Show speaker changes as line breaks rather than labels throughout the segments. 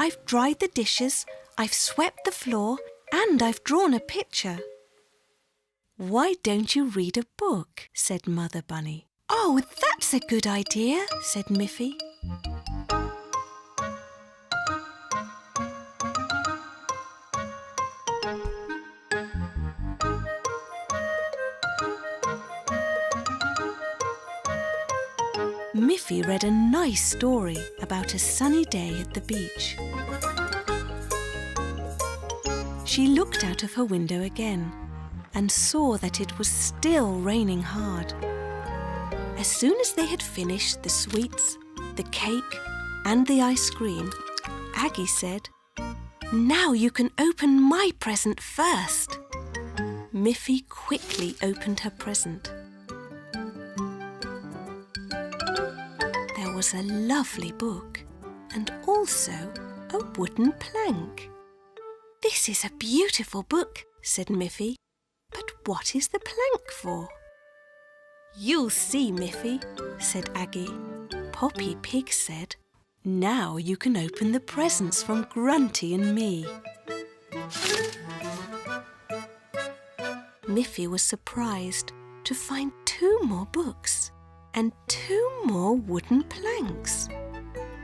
I've dried the dishes, I've swept the floor, and I've drawn a picture." "Why don't you read a book?" said Mother Bunny. "Oh, that's a good idea," said Miffy. Miffy read a nice story about a sunny day at the beach. She looked out of her window again and saw that it was still raining hard. As soon as they had finished the sweets, the cake and the ice cream, Aggie said, "Now you can open my present first." Miffy quickly opened her present. There was a lovely book and also a wooden plank. "This is a beautiful book," said Miffy. "But what is the plank for?" "You'll see, Miffy," said Aggie. Poppy Pig said, "Now you can open the presents from Grunty and me." Miffy was surprised to find 2 more books and 2 more wooden planks.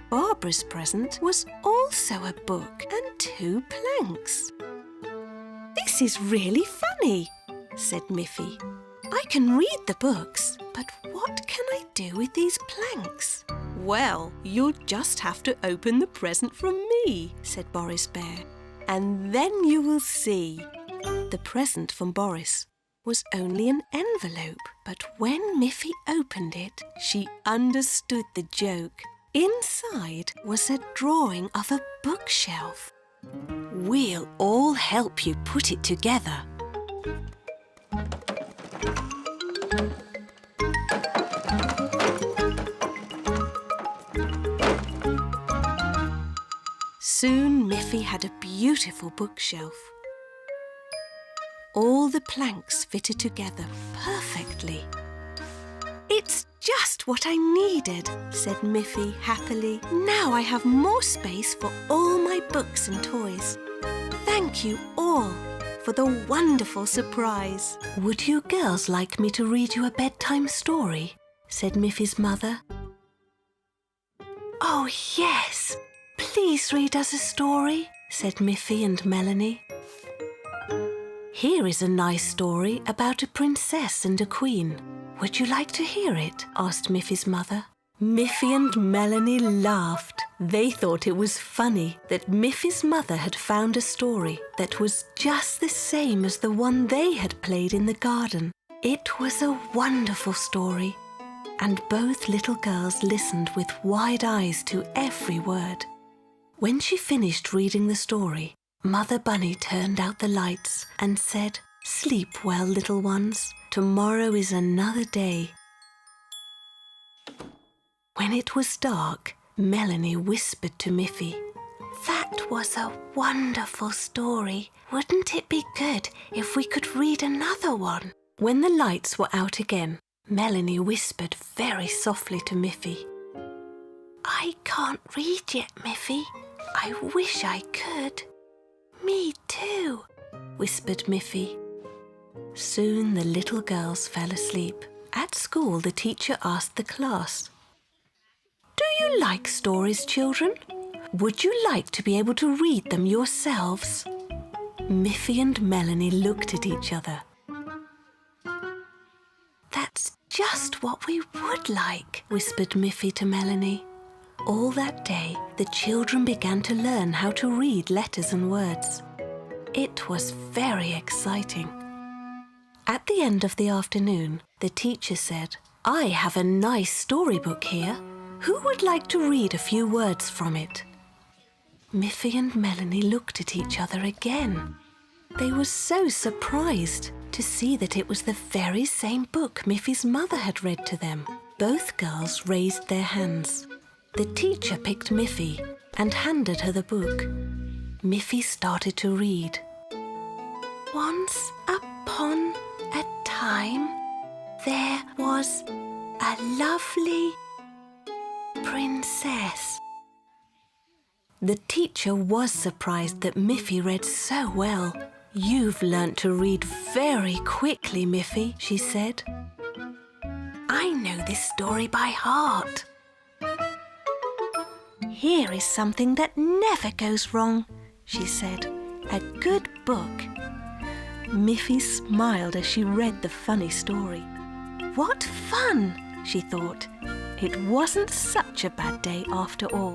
Barbara's present was also a book and 2 planks. "This is really funny," said Miffy. "I can read the books, but what can I do with these planks?" "Well, you'll just have to open the present from me," said Boris Bear, "and then you will see." The present from Boris was only an envelope, but when Miffy opened it, she understood the joke. Inside was a drawing of a bookshelf. "We'll all help you put it together." Soon Miffy had a beautiful bookshelf. All the planks fitted together perfectly. "It's just what I needed," said Miffy happily. "Now I have more space for all my books and toys. Thank you all for the wonderful surprise." "Would you girls like me to read you a bedtime story?" said Miffy's mother. "Oh, yes! Please read us a story," said Miffy and Melanie. "Here is a nice story about a princess and a queen. Would you like to hear it?" asked Miffy's mother. Miffy and Melanie laughed. They thought it was funny that Miffy's mother had found a story that was just the same as the one they had played in the garden. It was a wonderful story, and both little girls listened with wide eyes to every word. When she finished reading the story, Mother Bunny turned out the lights and said, "Sleep well, little ones. Tomorrow is another day." When it was dark, Melanie whispered to Miffy, "That was a wonderful story. Wouldn't it be good if we could read another one?" When the lights were out again, Melanie whispered very softly to Miffy, "I can't read yet, Miffy. I wish I could." "Me too," whispered Miffy. Soon the little girls fell asleep. At school, the teacher asked the class, "Do you like stories, children? Would you like to be able to read them yourselves?" Miffy and Melanie looked at each other. "That's just what we would like," whispered Miffy to Melanie. All that day, the children began to learn how to read letters and words. It was very exciting. At the end of the afternoon, the teacher said, "I have a nice storybook here. Who would like to read a few words from it?" Miffy and Melanie looked at each other again. They were so surprised to see that it was the very same book Miffy's mother had read to them. Both girls raised their hands. The teacher picked Miffy and handed her the book. Miffy started to read. "Once upon a time, there was a lovely princess." The teacher was surprised that Miffy read so well. "You've learnt to read very quickly, Miffy," she said. "I know this story by heart." "Here is something that never goes wrong," she said. "A good book." Miffy smiled as she read the funny story. "What fun!" she thought. It wasn't such a bad day after all.